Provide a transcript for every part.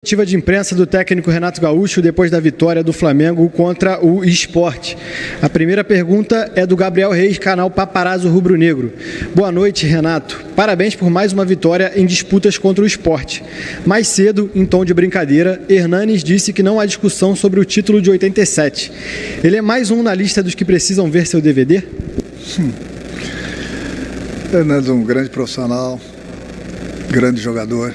Coletiva de imprensa do técnico Renato Gaúcho depois da vitória do Flamengo contra o Sport. A primeira pergunta é do Gabriel Reis, canal Paparazzo Rubro Negro. Boa noite, Renato. Parabéns por mais uma vitória em disputas contra o Sport. Mais cedo, em tom de brincadeira, Hernanes disse que não há discussão sobre o título de 87. Ele é mais um na lista dos que precisam ver seu DVD? Hernanes é um grande profissional, grande jogador.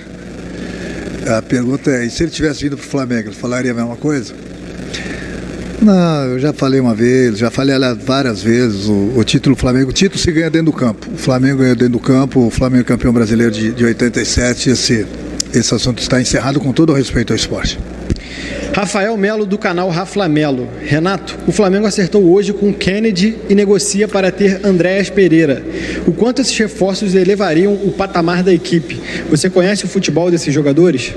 A pergunta é, e se ele tivesse vindo para o Flamengo, ele falaria a mesma coisa? Não, eu já falei uma vez, já falei várias vezes, o título do Flamengo, o título se ganha dentro do campo. O Flamengo ganhou dentro do campo, o Flamengo é campeão brasileiro de 87, esse assunto está encerrado com todo o respeito ao esporte. Rafael Melo, do canal Raflamelo. Renato, o Flamengo acertou hoje com Kennedy e negocia para ter Andréas Pereira. O quanto esses reforços elevariam o patamar da equipe? Você conhece o futebol desses jogadores?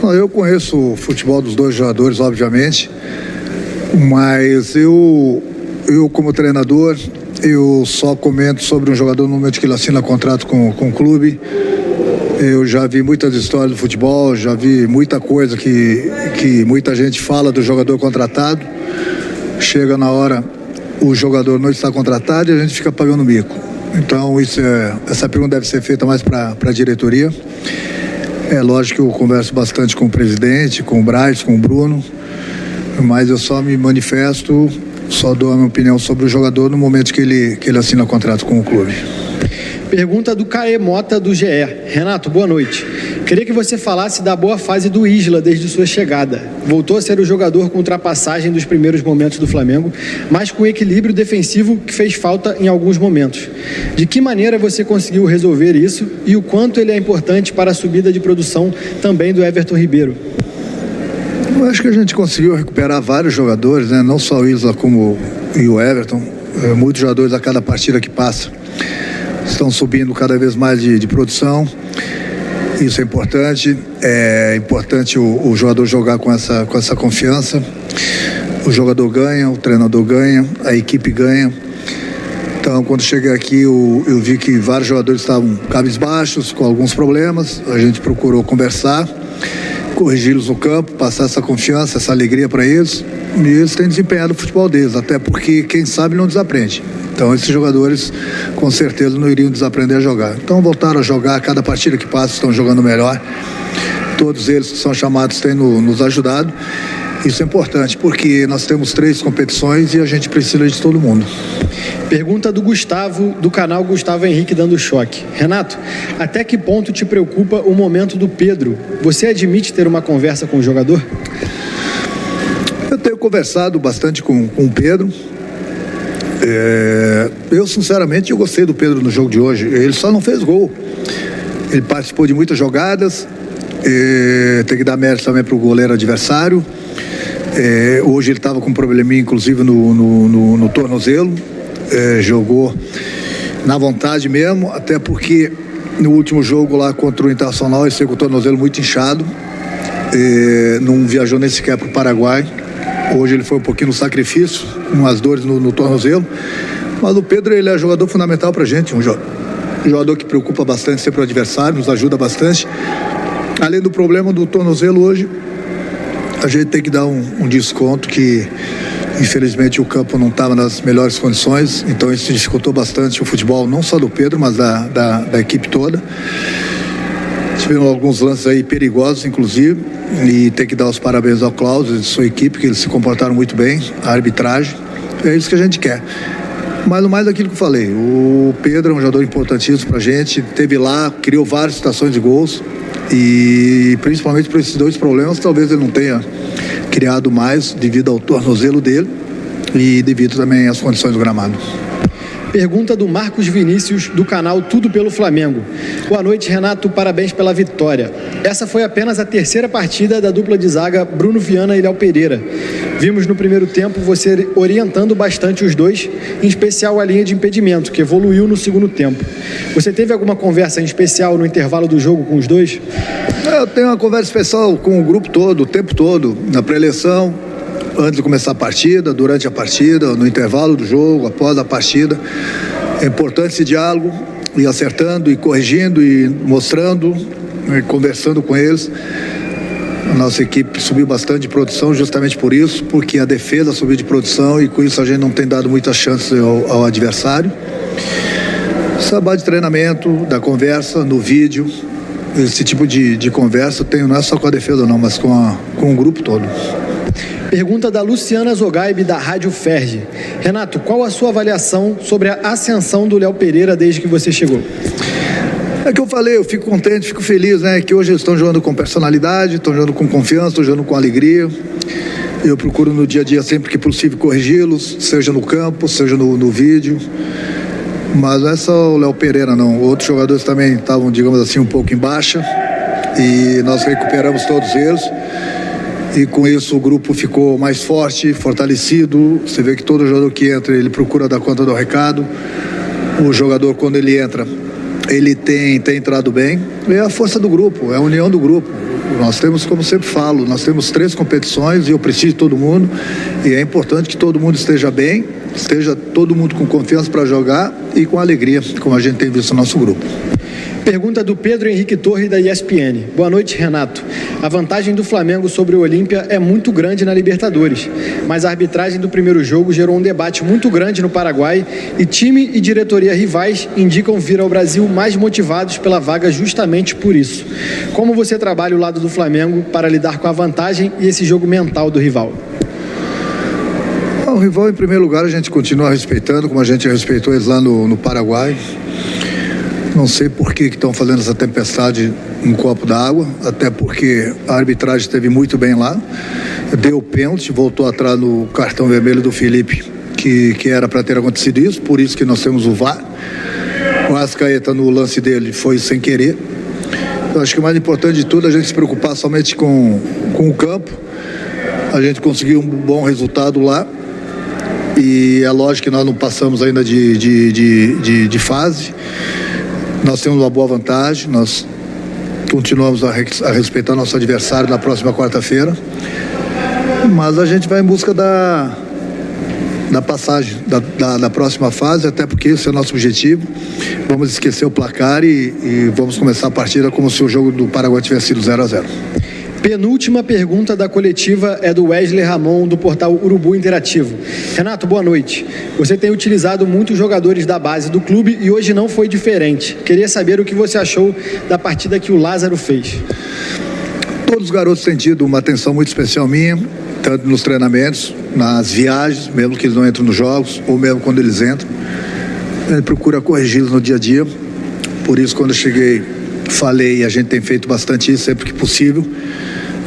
Eu conheço o futebol dos dois jogadores, obviamente, mas eu como treinador, eu só comento sobre um jogador no momento que ele assina contrato com o clube. Eu já vi muitas histórias do futebol, já vi muita coisa que muita gente fala do jogador contratado. Chega na hora, o jogador não está contratado e a gente fica pagando mico. Então essa pergunta deve ser feita mais para a diretoria. É lógico que eu converso bastante com o presidente, com o Braz, com o Bruno, mas eu só me manifesto, só dou a minha opinião sobre o jogador no momento que ele assina contrato com o clube. Pergunta do Caê Mota, do GE. Renato, boa noite. Queria que você falasse da boa fase do Isla desde sua chegada. Voltou a ser o jogador com ultrapassagem dos primeiros momentos do Flamengo, mas com equilíbrio defensivo que fez falta em alguns momentos. De que maneira você conseguiu resolver isso e o quanto ele é importante para a subida de produção também do Everton Ribeiro? Eu acho que a gente conseguiu recuperar vários jogadores, né? Não só o Isla como e o Everton. Muitos jogadores a cada partida que passa estão subindo cada vez mais de produção. Isso é importante. É importante o jogador jogar com essa confiança. O jogador ganha, o treinador ganha, a equipe ganha. Então, quando cheguei aqui, eu vi que vários jogadores estavam cabisbaixos, com alguns problemas. A gente procurou conversar, corrigi-los no campo, passar essa confiança, essa alegria para eles. E eles têm desempenhado o futebol deles, até porque quem sabe não desaprende. Então esses jogadores com certeza não iriam desaprender a jogar. Então voltaram a jogar, a cada partida que passa estão jogando melhor. Todos eles que são chamados têm nos ajudado. Isso é importante porque nós temos 3 competições e a gente precisa de todo mundo. Pergunta do Gustavo, do canal Gustavo Henrique Dando Choque. Renato, até que ponto te preocupa o momento do Pedro? Você admite ter uma conversa com o jogador? Eu tenho conversado bastante com o Pedro. Eu sinceramente gostei do Pedro no jogo de hoje. Ele só não fez gol. Ele participou de muitas jogadas. Tem que dar mérito também para o goleiro adversário. Hoje ele estava com um probleminha inclusive no tornozelo. Jogou na vontade mesmo, até porque no último jogo lá contra o Internacional ele saiu com o tornozelo muito inchado. Não viajou nem sequer para o Paraguai. Hoje ele foi um pouquinho no sacrifício, umas dores no tornozelo. Mas o Pedro, ele é jogador fundamental pra gente, um jogador que preocupa bastante sempre o adversário, nos ajuda bastante. Além do problema do tornozelo hoje, a gente tem que dar um desconto que, infelizmente, o campo não estava nas melhores condições. Então isso dificultou bastante o futebol, não só do Pedro, mas da equipe toda. Tiveram alguns lances aí perigosos, inclusive, e tem que dar os parabéns ao Klaus e sua equipe, que eles se comportaram muito bem, a arbitragem, é isso que a gente quer. Mas no mais daquilo que eu falei, o Pedro é um jogador importantíssimo pra gente, teve lá, criou várias situações de gols, e principalmente por esses 2 problemas, talvez ele não tenha criado mais devido ao tornozelo dele e devido também às condições do gramado. Pergunta do Marcos Vinícius, do canal Tudo pelo Flamengo. Boa noite, Renato, parabéns pela vitória. Essa foi apenas a 3ª partida da dupla de zaga Bruno Viana e Léo Pereira. Vimos no primeiro tempo você orientando bastante os dois, em especial a linha de impedimento, que evoluiu no segundo tempo. Você teve alguma conversa em especial no intervalo do jogo com os dois? Eu tenho uma conversa especial com o grupo todo, o tempo todo, na pré-eleição, antes de começar a partida, durante a partida, no intervalo do jogo, após a partida. É importante esse diálogo, ir acertando e corrigindo e mostrando, e conversando com eles. nossa equipe subiu bastante de produção justamente por isso, porque a defesa subiu de produção e com isso a gente não tem dado muitas chances ao adversário. Trabalho de treinamento, da conversa, no vídeo, esse tipo de conversa eu tenho não é só com a defesa não, mas com o grupo todo. Pergunta da Luciana Zogaib, da Rádio Ferge. Renato, qual a sua avaliação sobre a ascensão do Léo Pereira desde que você chegou? É que eu falei, eu fico contente, fico feliz, né? Que hoje eles estão jogando com personalidade, estão jogando com confiança, estão jogando com alegria. Eu procuro no dia a dia, sempre que possível, corrigi-los, seja no campo, seja no vídeo. Mas não é só o Léo Pereira, não. Outros jogadores também estavam, digamos assim, um pouco em baixa. E nós recuperamos todos eles. E com isso o grupo ficou mais forte, fortalecido. Você vê que todo jogador que entra, ele procura dar conta do recado. O jogador, quando ele entra, ele tem entrado bem. É a força do grupo, é a união do grupo. Nós temos, como sempre falo, nós temos 3 competições e eu preciso de todo mundo. E é importante que todo mundo esteja bem, esteja todo mundo com confiança para jogar e com alegria, como a gente tem visto no nosso grupo. Pergunta do Pedro Henrique Torres, da ESPN. Boa noite, Renato. A vantagem do Flamengo sobre o Olímpia é muito grande na Libertadores, mas a arbitragem do primeiro jogo gerou um debate muito grande no Paraguai e time e diretoria rivais indicam vir ao Brasil mais motivados pela vaga justamente por isso. Como você trabalha o lado do Flamengo para lidar com a vantagem e esse jogo mental do rival? O rival, em primeiro lugar, a gente continua respeitando, como a gente respeitou eles lá no Paraguai. Não sei por que estão fazendo essa tempestade um copo d'água, até porque a arbitragem esteve muito bem lá, deu pênalti, voltou atrás no cartão vermelho do Felipe, que era para ter acontecido isso, por isso que nós temos o VAR. O Arrascaeta, no lance dele, foi sem querer. Eu acho que o mais importante de tudo é a gente se preocupar somente com o campo. A gente conseguiu um bom resultado lá e é lógico que nós não passamos ainda de fase. Nós temos uma boa vantagem, nós continuamos a respeitar nosso adversário na próxima quarta-feira, mas a gente vai em busca da passagem da próxima fase, até porque esse é o nosso objetivo. Vamos esquecer o placar e vamos começar a partida como se o jogo do Paraguai tivesse sido 0-0. Penúltima pergunta da coletiva é do Wesley Ramon, do portal Urubu Interativo. Renato, boa noite. Você tem utilizado muitos jogadores da base do clube e hoje não foi diferente. Queria saber o que você achou da partida que o Lázaro fez. Todos os garotos têm tido uma atenção muito especial minha, tanto nos treinamentos, nas viagens, mesmo que eles não entram nos jogos, ou mesmo quando eles entram. Ele procura corrigi-los no dia a dia. Por isso, quando eu cheguei, falei, e a gente tem feito bastante isso sempre que possível.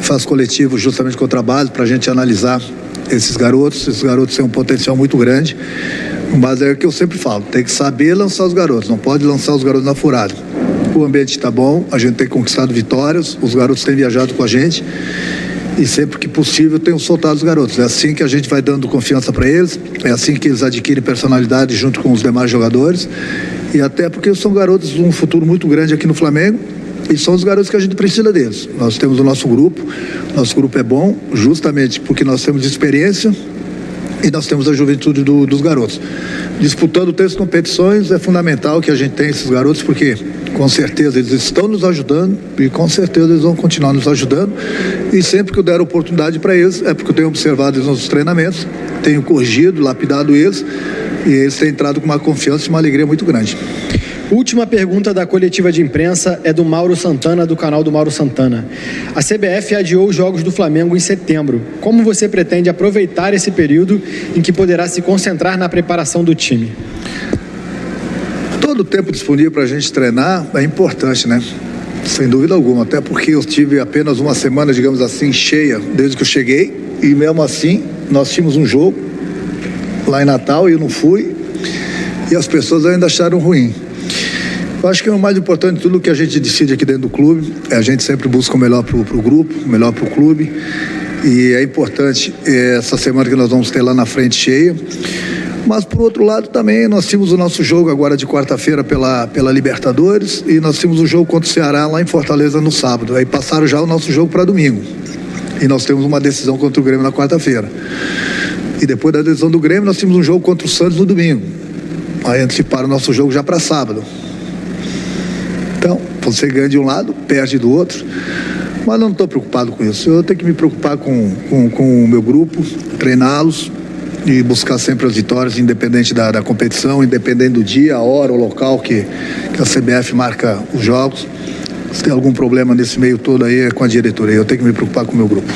Faz coletivo justamente com o trabalho para a gente analisar esses garotos. Esses garotos têm um potencial muito grande, mas é o que eu sempre falo, tem que saber lançar os garotos, não pode lançar os garotos na furada. O ambiente está bom, a gente tem conquistado vitórias, os garotos têm viajado com a gente e sempre que possível tenho soltado os garotos. É assim que a gente vai dando confiança para eles, é assim que eles adquirem personalidade junto com os demais jogadores e até porque são garotos de um futuro muito grande aqui no Flamengo. E são os garotos que a gente precisa deles. Nós temos o nosso grupo é bom justamente porque nós temos experiência e nós temos a juventude dos garotos. Disputando 3 competições é fundamental que a gente tenha esses garotos porque com certeza eles estão nos ajudando e com certeza eles vão continuar nos ajudando e sempre que eu der oportunidade para eles é porque eu tenho observado eles nos treinamentos, tenho corrigido, lapidado eles e eles têm entrado com uma confiança e uma alegria muito grande. Última pergunta da coletiva de imprensa é do Mauro Santana, do canal do Mauro Santana. A CBF adiou os jogos do Flamengo em setembro. Como você pretende aproveitar esse período em que poderá se concentrar na preparação do time? Todo o tempo disponível para a gente treinar é importante, né? Sem dúvida alguma, até porque eu tive apenas uma semana, digamos assim, cheia desde que eu cheguei e mesmo assim nós tínhamos um jogo lá em Natal e eu não fui e as pessoas ainda acharam ruim. Eu acho que o mais importante de tudo que a gente decide aqui dentro do clube é a gente sempre busca o melhor para o grupo, o melhor para o clube e é importante essa semana que nós vamos ter lá na frente cheia, mas por outro lado também nós tínhamos o nosso jogo agora de quarta-feira pela Libertadores e nós tínhamos o jogo contra o Ceará lá em Fortaleza no sábado, aí passaram já o nosso jogo para domingo e nós temos uma decisão contra o Grêmio na quarta-feira e depois da decisão do Grêmio nós tínhamos um jogo contra o Santos no domingo, aí anteciparam o nosso jogo já para sábado. Então, você ganha de um lado, perde do outro. Mas não estou preocupado com isso. Eu tenho que me preocupar com o meu grupo, treiná-los e buscar sempre as vitórias, independente da competição, independente do dia, a hora, o local que a CBF marca os jogos. Se tem algum problema nesse meio todo aí, é com a diretoria. Eu tenho que me preocupar com o meu grupo.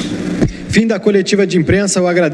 Fim da coletiva de imprensa, eu agradeço.